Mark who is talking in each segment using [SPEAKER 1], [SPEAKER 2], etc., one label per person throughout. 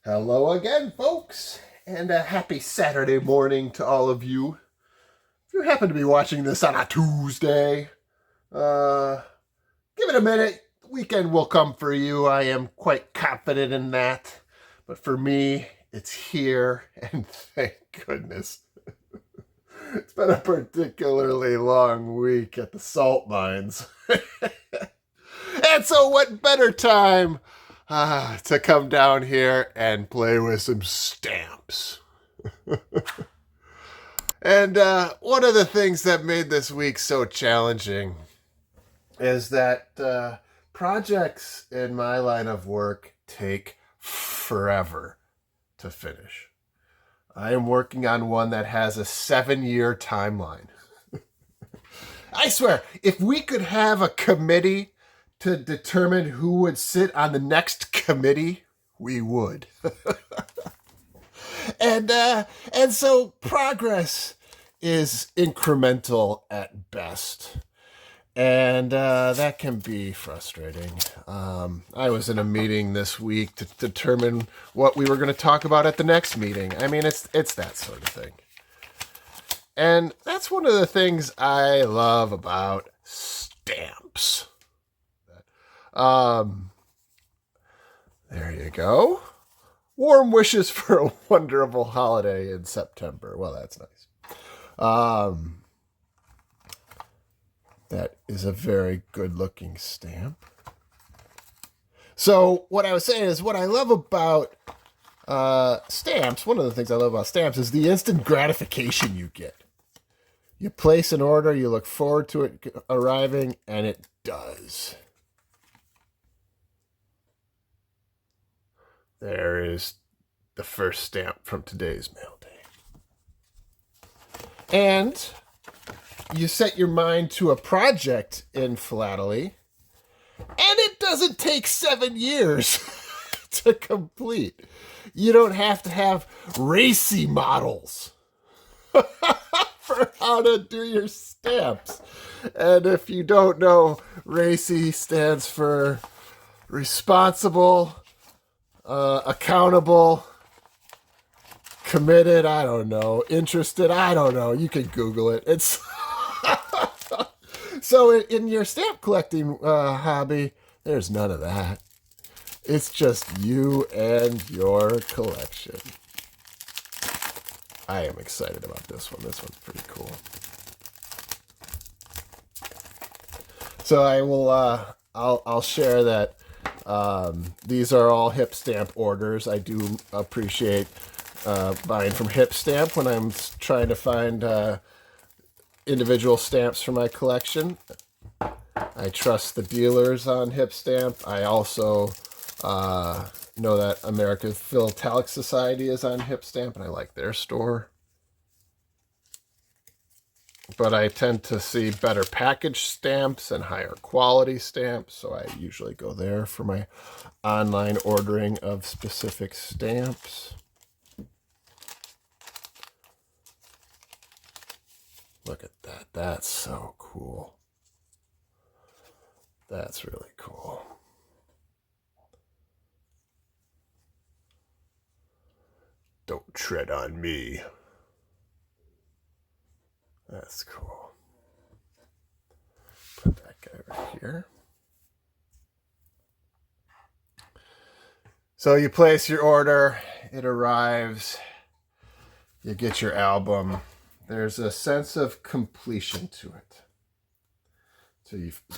[SPEAKER 1] Hello again, folks, and a happy Saturday morning to all of you. If you happen to be watching this on a Tuesday, uh, give it a minute. The weekend will come for you. I am quite confident in that. But for me, it's here, and thank goodness. It's been a particularly long week at the salt mines. And so, what better time to come down here and play with some stamps? And one of the things that made this week so challenging is that projects in my line of work take forever to finish. I am working on one that has a 7-year timeline. I swear, if we could have a committee to determine who would sit on the next committee, we would. And so progress is incremental at best. And that can be frustrating. I was in a meeting this week to determine what we were going to talk about at the next meeting. I mean, it's that sort of thing. And that's one of the things I love about stamps. There you go. Warm wishes for a wonderful holiday in September. Well, that's nice. That is a very good-looking stamp. So what I was saying is what I love about stamps, one of the things I love about stamps is the instant gratification you get. You place an order, you look forward to it arriving, and it does. There is the first stamp from today's mail day. And you set your mind to a project in philately, and it doesn't take 7 years to complete. You don't have to have racy models for how to do your stamps. And if you don't know, racy stands for responsible, accountable, committed, I don't know, interested, I don't know. You can Google it. It's so in your stamp collecting hobby, there's none of that. It's just you and your collection. I am excited about this one. This one's pretty cool. So I will. I'll share that. These are all Hip Stamp orders. I do appreciate buying from Hip Stamp when I'm trying to find individual stamps for my collection. I trust the dealers on Hip Stamp. I also know that American Philatelic Society is on Hip Stamp, and I like their store. But I tend to see better packaged stamps and higher quality stamps, so I usually go there for my online ordering of specific stamps. Look at that. That's so cool. That's really cool. Don't tread on me. That's cool. Put that guy right here. So you place your order, it arrives, you get your album. There's a sense of completion to it.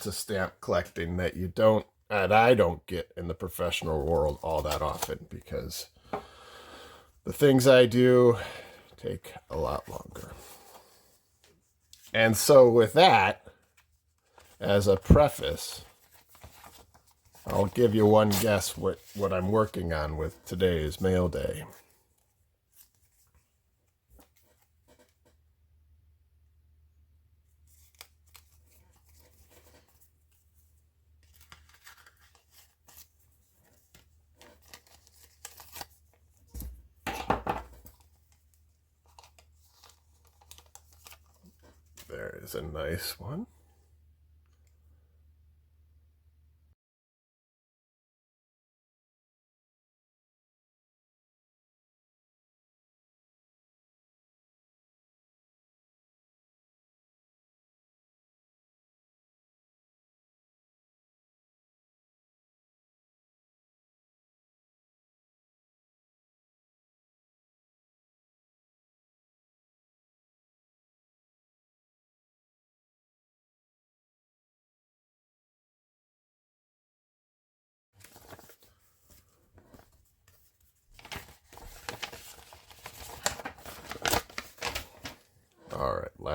[SPEAKER 1] To stamp collecting that you don't, and I don't get in the professional world all that often because the things I do take a lot longer. And so with that, as a preface, I'll give you one guess what I'm working on with today's mail day. There is a nice one.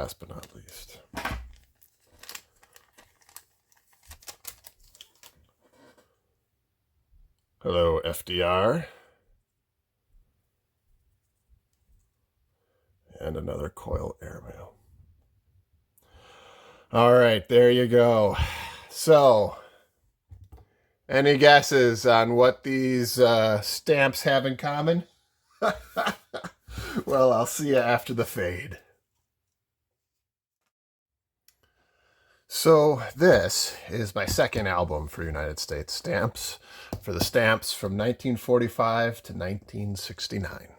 [SPEAKER 1] last but not least. Hello, FDR. And another coil airmail. All right, there you go. So, any guesses on what these stamps have in common? Well, I'll see you after the fade. So this is my second album for United States Stamps, for the stamps from 1945 to 1969.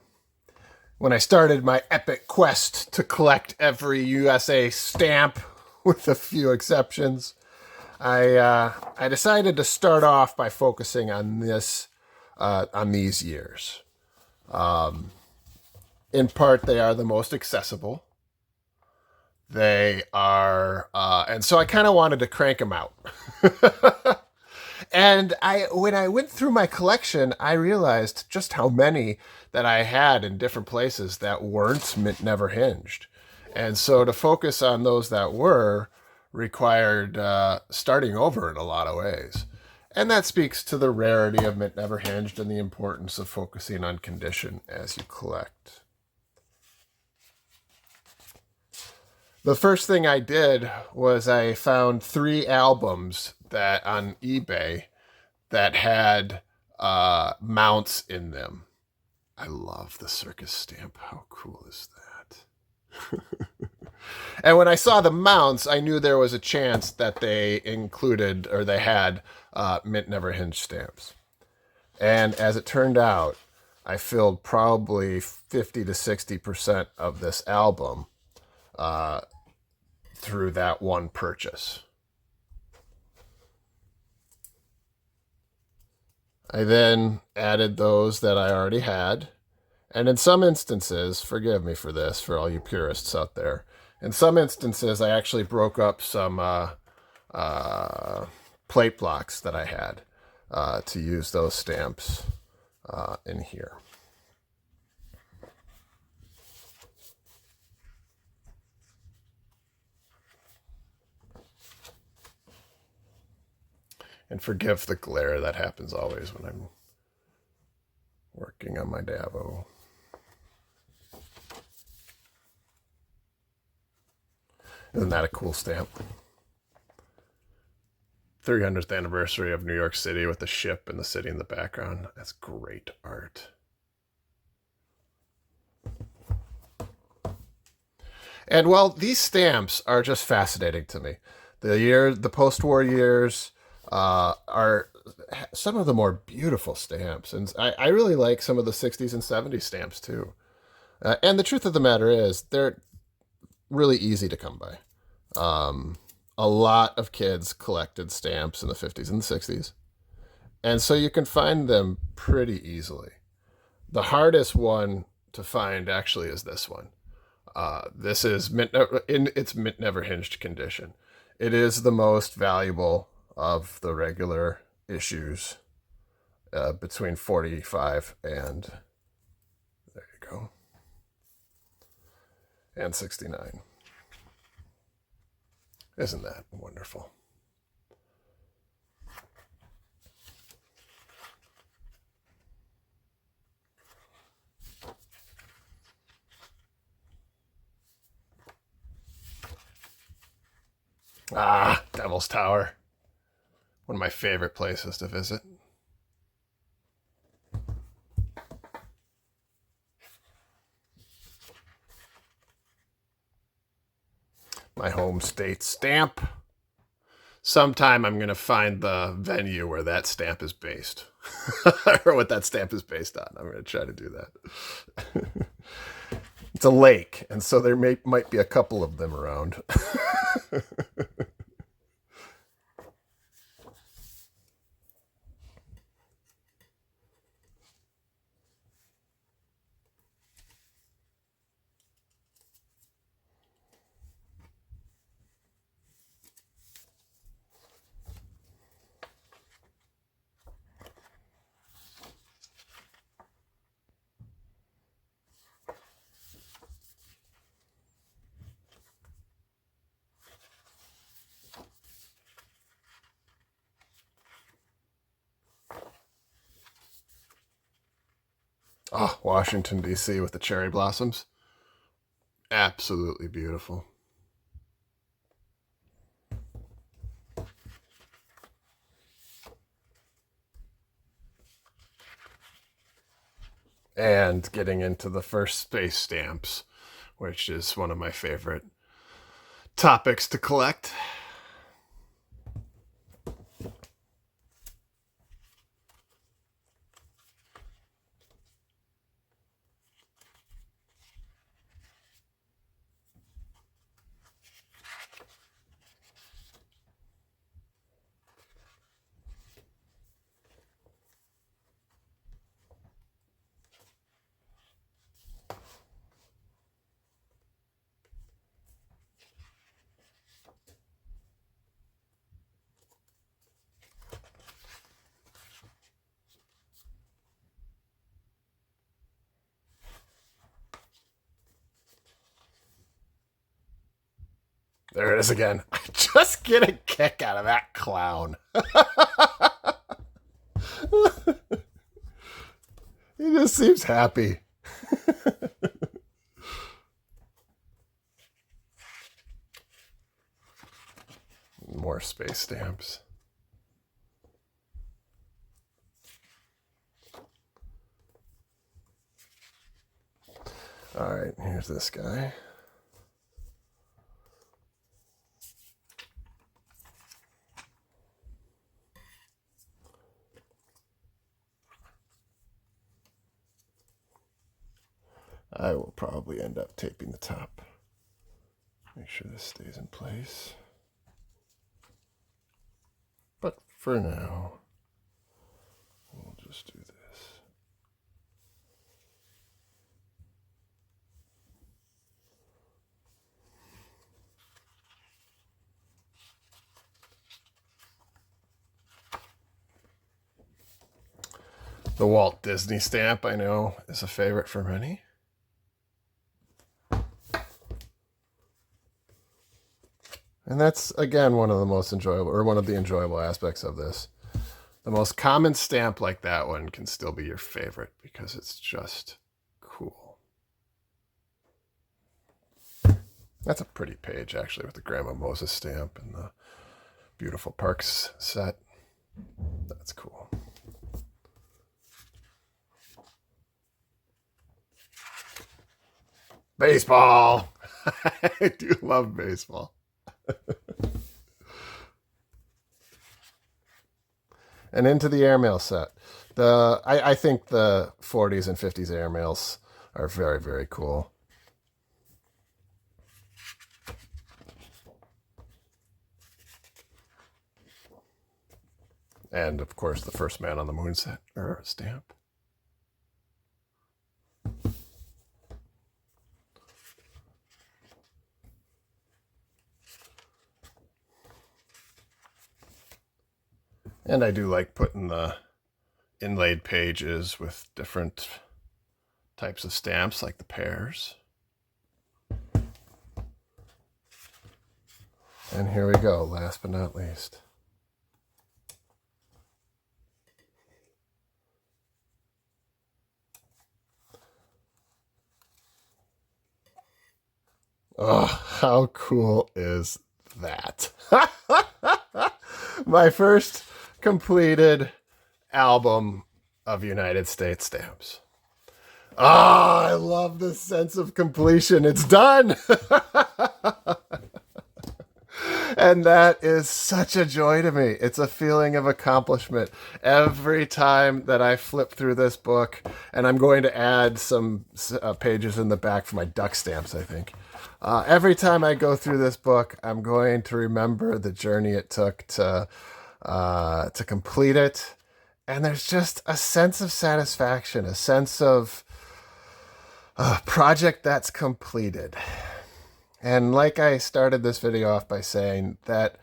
[SPEAKER 1] When I started my epic quest to collect every USA stamp, with a few exceptions, I decided to start off by focusing on these years. In part, they are the most accessible. They are, and so I kind of wanted to crank them out. And when I went through my collection, I realized just how many that I had in different places that weren't Mint Never Hinged. And so to focus on those that were required starting over in a lot of ways. And that speaks to the rarity of Mint Never Hinged and the importance of focusing on condition as you collect. The first thing I did was I found 3 albums that on eBay that had mounts in them. I love the circus stamp. How cool is that? And when I saw the mounts, I knew there was a chance that they included or they had Mint Never Hinged stamps. And as it turned out, I filled probably 50 to 60% of this album through that one purchase. I then added those that I already had. And in some instances, forgive me for this, for all you purists out there, in some instances, I actually broke up some plate blocks that I had to use those stamps in here. And forgive the glare that happens always when I'm working on my Davo. Isn't that a cool stamp? 300th anniversary of New York City with the ship and the city in the background. That's great art. And well, these stamps are just fascinating to me. The post-war years are some of the more beautiful stamps. And I really like some of the 60s and 70s stamps too. And the truth of the matter is, they're really easy to come by. A lot of kids collected stamps in the 50s and the 60s. And so you can find them pretty easily. The hardest one to find actually is this one. This is in its Mint Never Hinged condition. It is the most valuable of the regular issues between 45 and, there you go, and 69. Isn't that wonderful? Ah, Devil's Tower. One of my favorite places to visit. My home state stamp. Sometime I'm going to find the venue where that stamp is based. Or what that stamp is based on. I'm going to try to do that. It's a lake, and so there might be a couple of them around. Oh, Washington, D.C. with the cherry blossoms. Absolutely beautiful. And getting into the first space stamps, which is one of my favorite topics to collect. There it is again. I just get a kick out of that clown. He just seems happy. More space stamps. All right, here's this guy. I will probably end up taping the top. Make sure this stays in place. But for now, we'll just do this. The Walt Disney stamp, I know, is a favorite for many. And that's, again, one of the most enjoyable, or one of the enjoyable aspects of this. The most common stamp like that one can still be your favorite because it's just cool. That's a pretty page, actually, with the Grandma Moses stamp and the beautiful Parks set. That's cool. Baseball! I do love baseball. And into the airmail set. I think the 40s and 50s airmails are very, very cool. And of course, the first Man on the Moon set or stamp. And I do like putting the inlaid pages with different types of stamps, like the pears. And here we go, last but not least. Oh, how cool is that? My first completed album of United States stamps. Oh, I love the sense of completion. It's done. And that is such a joy to me. It's a feeling of accomplishment. Every time that I flip through this book, and I'm going to add some pages in the back for my duck stamps, I think. Every time I go through this book, I'm going to remember the journey it took to complete it. And there's just a sense of satisfaction, a sense of a project that's completed. And like I started this video off by saying, that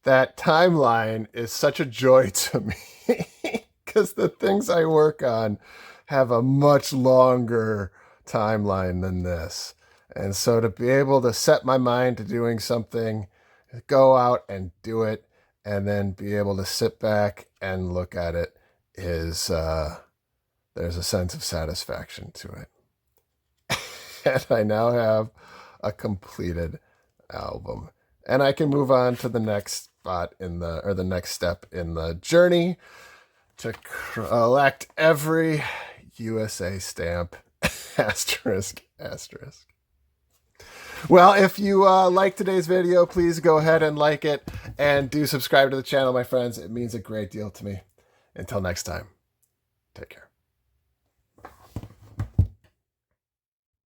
[SPEAKER 1] timeline is such a joy to me because the things I work on have a much longer timeline than this. And so to be able to set my mind to doing something, go out and do it, and then be able to sit back and look at it is there's a sense of satisfaction to it. And I now have a completed album. And I can move on to the next spot the next step in the journey to collect every USA stamp, asterisk, asterisk. Well, if you like today's video, please go ahead and like it and do subscribe to the channel, my friends. It means a great deal to me. Until next time, take care.